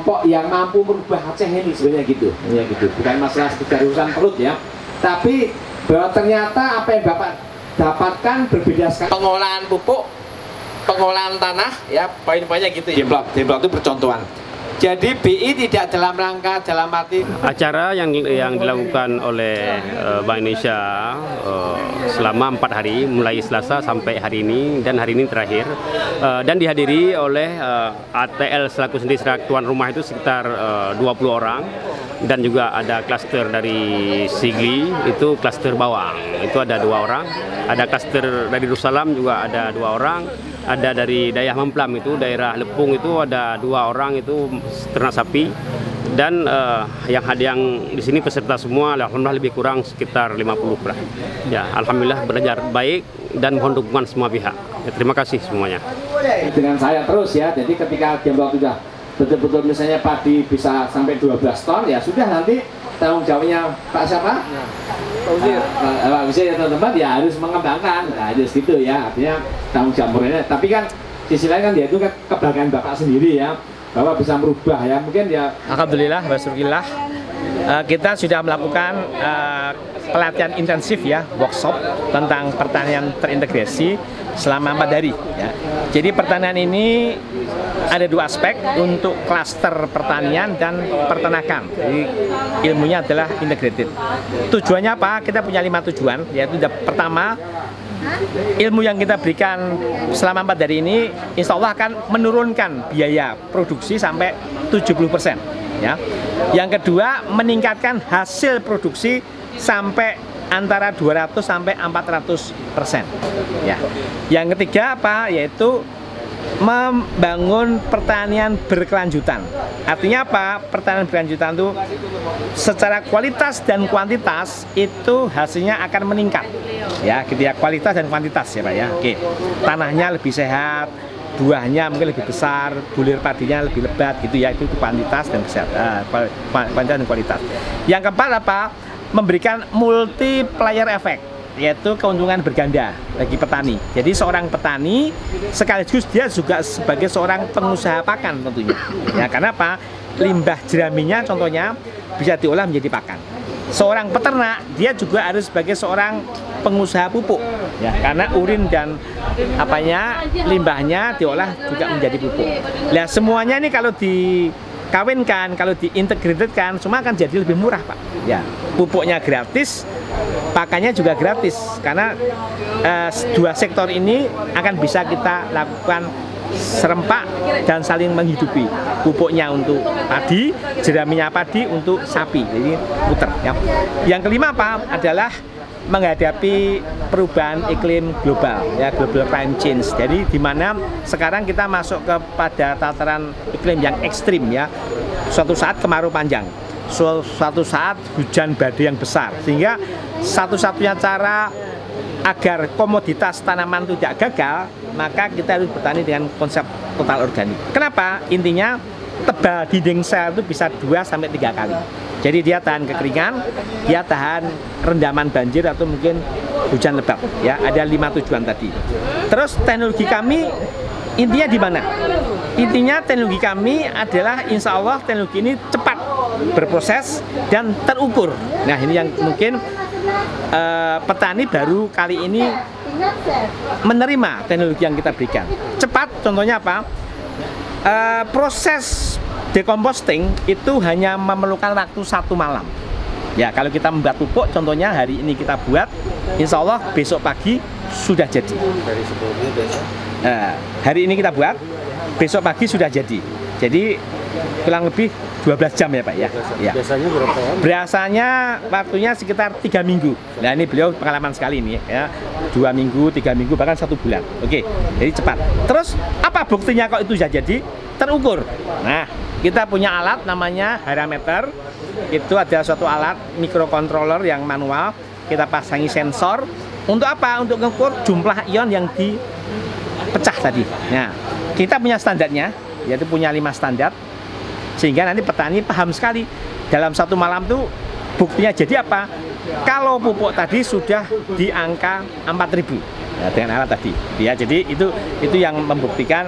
kelompok yang mampu merubah Aceh ini sebenarnya gitu, ya gitu. Bukan masalah sekedar urusan perut ya, tapi bahwa ternyata apa yang Bapak dapatkan berbeda sekali. Pengolahan pupuk, pengolahan tanah, ya poin-poinnya gitu ya. Demplok itu percontohan. Jadi BI tidak dalam rangka dalam arti acara yang dilakukan oleh Bank Indonesia selama 4 hari mulai Selasa sampai hari ini dan hari ini terakhir dan dihadiri oleh ATL selaku sendiri tuan rumah itu sekitar 20 orang dan juga ada klaster dari Sigli itu klaster bawang itu ada 2 orang, ada klaster dari Darussalam juga ada 2 orang, ada dari daerah Memplam itu daerah Lepung itu ada 2 orang itu ternak sapi dan yang di sini peserta semua alhamdulillah lebih kurang sekitar 50 lah. Ya, alhamdulillah belajar baik dan mohon dukungan semua pihak. Ya, terima kasih semuanya. Dengan saya terus ya. Jadi ketika Demplok sudah betul-betul misalnya padi bisa sampai 12 ton ya sudah nanti tanggung jawabnya Pak siapa? Pak Wizir ya teman-teman ya harus mengembangkan. Nah, harus gitu ya. Artinya tanggung jawabnya. Tapi kan sisi lain kan dia itu kan kebanggaan Bapak sendiri ya. Bahwa bisa merubah ya mungkin ya. Alhamdulillah, Basyurillah, kita sudah melakukan pelatihan intensif ya, workshop tentang pertanian terintegrasi selama 4 hari ya. Jadi pertanian ini ada 2 aspek untuk klaster pertanian dan peternakan. Jadi ilmunya adalah integrated. Tujuannya apa? Kita punya 5 tujuan, yaitu pertama, ilmu yang kita berikan selama 4 hari ini insya Allah akan menurunkan biaya produksi sampai 70% ya. Yang kedua, meningkatkan hasil produksi sampai antara 200 sampai 400% ya. Yang ketiga apa? Yaitu membangun pertanian berkelanjutan. Artinya apa? Pertanian berkelanjutan itu secara kualitas dan kuantitas itu hasilnya akan meningkat. Ya, gitu ya, kualitas dan kuantitas ya Pak ya. Oke. Tanahnya lebih sehat, buahnya mungkin lebih besar, bulir padinya lebih lebat gitu ya. Itu kuantitas dan kesehatan, kuantitas dan kualitas. Yang keempat apa? Memberikan multiplier effect, yaitu keuntungan berganda bagi petani. Jadi seorang petani sekaligus dia juga sebagai seorang pengusaha pakan tentunya. Ya, karena apa? Limbah jeraminya contohnya bisa diolah menjadi pakan. Seorang peternak dia juga harus sebagai seorang pengusaha pupuk. Ya, karena urin dan limbahnya diolah juga menjadi pupuk. Nah, semuanya ini kalau dikawinkan, kalau diintegratedkan, semua akan jadi lebih murah, Pak. Ya, pupuknya gratis, pakannya juga gratis karena 2 sektor ini akan bisa kita lakukan serempak dan saling menghidupi. Pupuknya untuk padi, jeraminya padi untuk sapi, jadi puter ya. Yang kelima apa? Adalah menghadapi perubahan iklim global ya, global climate change. Jadi di mana sekarang kita masuk kepada tataran iklim yang ekstrim ya. Suatu saat kemarau panjang, suatu saat hujan badai yang besar, sehingga satu-satunya cara agar komoditas tanaman itu tidak gagal, maka kita harus bertani dengan konsep total organik. Kenapa? Intinya tebal dinding sel itu bisa 2-3 kali. Jadi dia tahan kekeringan, dia tahan rendaman banjir atau mungkin hujan lebat. Ya, ada 5 tujuan tadi. Terus teknologi kami intinya di mana? Intinya teknologi kami adalah insya Allah teknologi ini cepat berproses dan terukur. Nah, ini yang mungkin petani baru kali ini menerima teknologi yang kita berikan. Cepat, contohnya apa? Proses decomposting itu hanya memerlukan waktu 1 malam. Ya, kalau kita membuat pupuk, contohnya hari ini kita buat, insya Allah besok pagi sudah jadi. Dari sebelumnya besok? Hari ini kita buat, besok pagi sudah jadi. Jadi kurang lebih 12 jam ya Pak ya. Biasanya berapa lama? Biasanya waktunya sekitar 3 minggu. Nah, ini beliau pengalaman sekali nih ya. 2 minggu, 3 minggu, bahkan 1 bulan. Oke, jadi cepat. Terus apa buktinya kok itu sudah jadi? Terukur. Nah, kita punya alat namanya harameter. Itu adalah suatu alat microcontroller yang manual. Kita pasangi sensor. Untuk apa? Untuk mengukur jumlah ion yang dipecah tadi. Nah, kita punya standarnya, yaitu punya 5 standar. Sehingga nanti petani paham sekali dalam 1 malam tuh buktinya jadi apa? Kalau pupuk tadi sudah di angka 4.000 ya, dengan alat tadi. Ya, jadi itu yang membuktikan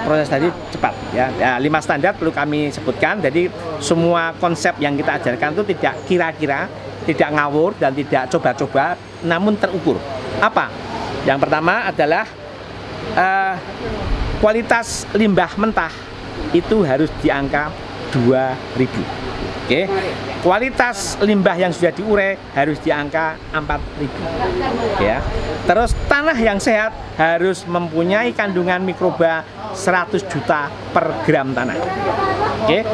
proses tadi cepat. Ya, 5 standar perlu kami sebutkan. Jadi semua konsep yang kita ajarkan itu tidak kira-kira, tidak ngawur dan tidak coba-coba, namun terukur. Apa? Yang pertama adalah kualitas limbah mentah itu harus di angka 2000. Oke. Kualitas limbah yang sudah diurai harus di angka 4000. Ya. Terus tanah yang sehat harus mempunyai kandungan mikroba 100 juta per gram tanah. Oke.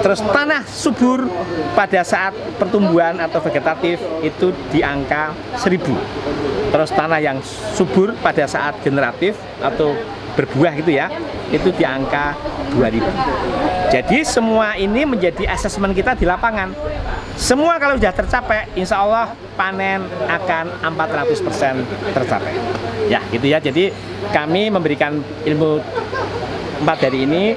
Terus tanah subur pada saat pertumbuhan atau vegetatif itu di angka 1000. Terus tanah yang subur pada saat generatif atau berbuah gitu ya, itu di angka 2000. Jadi semua ini menjadi asesmen kita di lapangan. Semua kalau sudah tercapai, insya Allah panen akan 400% tercapai. Ya gitu ya, jadi kami memberikan ilmu 4 dari ini,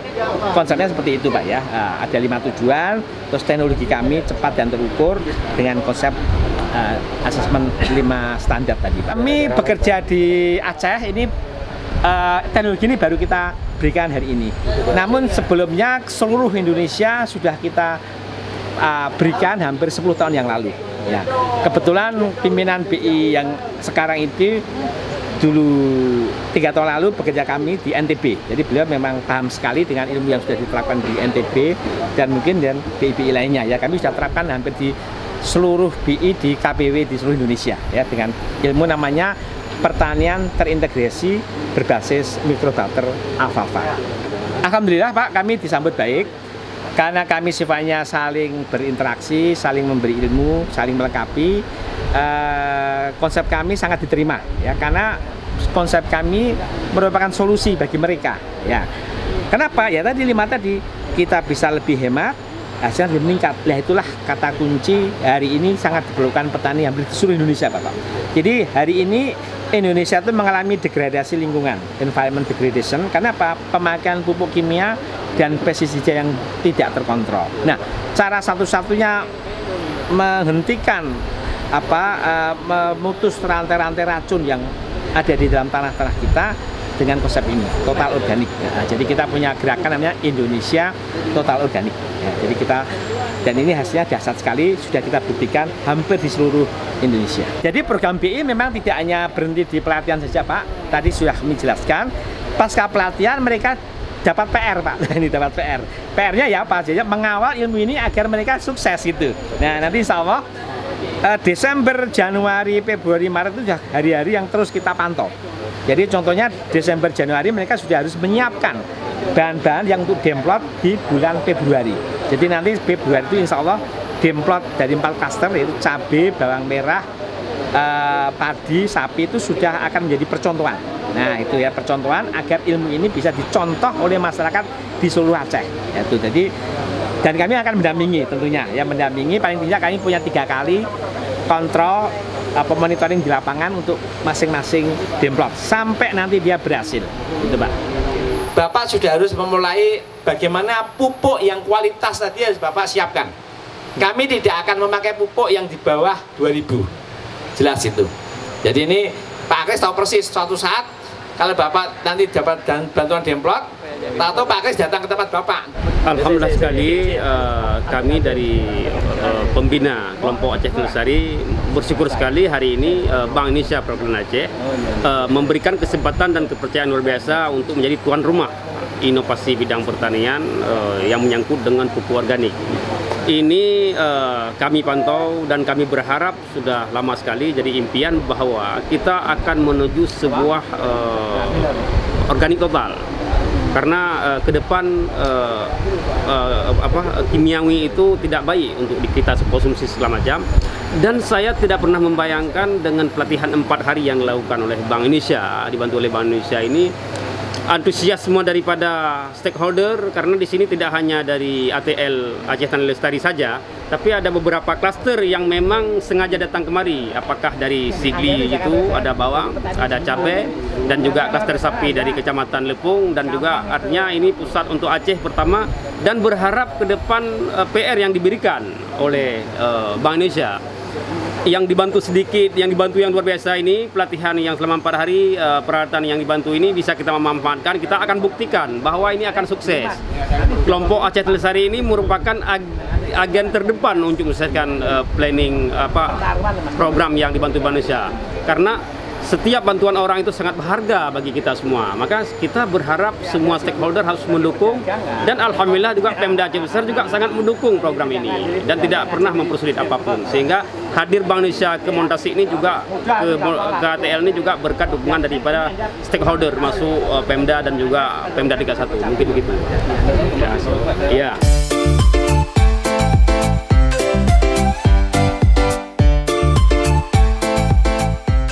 konsepnya seperti itu Pak ya. Ada 5 tujuan, terus teknologi kami cepat dan terukur dengan konsep asesmen 5 standar tadi Pak. Kami bekerja di Aceh ini, teknologi ini baru kita berikan hari ini. Namun sebelumnya seluruh Indonesia sudah kita berikan hampir 10 tahun yang lalu. Ya. Kebetulan pimpinan BI yang sekarang itu dulu 3 tahun lalu bekerja kami di NTB. Jadi beliau memang paham sekali dengan ilmu yang sudah diterapkan di NTB dan mungkin dan BI lainnya. Ya, kami sudah terapkan hampir di seluruh BI di KPW di seluruh Indonesia ya, dengan ilmu namanya pertanian terintegrasi berbasis mikrobalter alfalfa. Alhamdulillah Pak, kami disambut baik karena kami sifatnya saling berinteraksi, saling memberi ilmu, saling melengkapi. Konsep kami sangat diterima ya, karena konsep kami merupakan solusi bagi mereka ya. Kenapa? Ya tadi 5 tadi, kita bisa lebih hemat, hasilnya lebih meningkat. Nah itulah kata kunci hari ini sangat diperlukan petani hampir di seluruh Indonesia Bapak. Jadi hari ini Indonesia itu mengalami degradasi lingkungan, environment degradation, karena apa? Pemakaian pupuk kimia dan pestisida yang tidak terkontrol. Nah, cara satu-satunya menghentikan memutus rantai-rantai racun yang ada di dalam tanah-tanah kita dengan konsep ini, total organik. Nah, jadi kita punya gerakan namanya Indonesia Total Organik. Ya, jadi kita, dan ini hasilnya dahsyat sekali, sudah kita buktikan hampir di seluruh Indonesia. Jadi program BI memang tidak hanya berhenti di pelatihan saja Pak. Tadi sudah kami jelaskan, pasca pelatihan mereka dapat PR Pak. Ini dapat PR. PR-nya ya apa? Jadi mengawal ilmu ini agar mereka sukses gitu. Nah nanti insya Allah Desember, Januari, Februari, Maret itu sudah hari-hari yang terus kita pantau. Jadi contohnya Desember, Januari mereka sudah harus menyiapkan bahan-bahan yang untuk demplot di bulan Februari. Jadi nanti Februari itu insya Allah demplot dari 4 klaster, yaitu cabai, bawang merah, padi, sapi itu sudah akan menjadi percontohan. Nah itu ya, percontohan agar ilmu ini bisa dicontoh oleh masyarakat di seluruh Aceh. Itu jadi, dan kami akan mendampingi tentunya ya, mendampingi paling tidak kami punya 3 kali kontrol monitoring di lapangan untuk masing-masing demplot sampai nanti dia berhasil gitu Pak. Bapak sudah harus memulai bagaimana pupuk yang kualitas tadi harus Bapak siapkan. Kami tidak akan memakai pupuk yang di bawah 2000, jelas itu. Jadi ini Pak Kris tahu persis, suatu saat kalau Bapak nanti dapat bantuan demplot, atau Pak Kris datang ke tempat Bapak. Alhamdulillah sekali kami dari pembina kelompok Aceh Lestari bersyukur sekali hari ini Bank Indonesia Provinsi Aceh memberikan kesempatan dan kepercayaan luar biasa untuk menjadi tuan rumah inovasi bidang pertanian yang menyangkut dengan pupuk organik. Ini kami pantau dan kami berharap sudah lama sekali jadi impian bahwa kita akan menuju sebuah organik total. Karena ke depan kimiawi itu tidak baik untuk kita konsumsi segala macam. Dan saya tidak pernah membayangkan dengan pelatihan 4 hari yang dilakukan oleh Bank Indonesia, dibantu oleh Bank Indonesia ini, antusiasme daripada stakeholder, karena di sini tidak hanya dari ATL Aceh Tani Lestari saja, tapi ada beberapa klaster yang memang sengaja datang kemari. Apakah dari Sigli itu ada bawang, ada cabai, dan juga klaster sapi dari Kecamatan Lepung, dan juga artinya ini pusat untuk Aceh pertama, dan berharap ke depan PR yang diberikan oleh Bank Indonesia yang dibantu sedikit, yang dibantu yang luar biasa ini, pelatihan yang selama 4 hari, peralatan yang dibantu ini bisa kita memanfaatkan, kita akan buktikan bahwa ini akan sukses. Kelompok Aceh Telesari ini merupakan agen terdepan untuk menyelesaikan planning program yang dibantu Bank Indonesia. Karena setiap bantuan orang itu sangat berharga bagi kita semua. Maka kita berharap semua stakeholder harus mendukung, dan alhamdulillah juga Pemda Aceh Besar juga sangat mendukung program ini dan tidak pernah mempersulit apapun. Sehingga hadir Bank Indonesia ke Montasik ini juga ke ATL ini juga berkat dukungan daripada stakeholder, masuk Pemda dan juga Pemda 31. Mungkin begitu. Ya.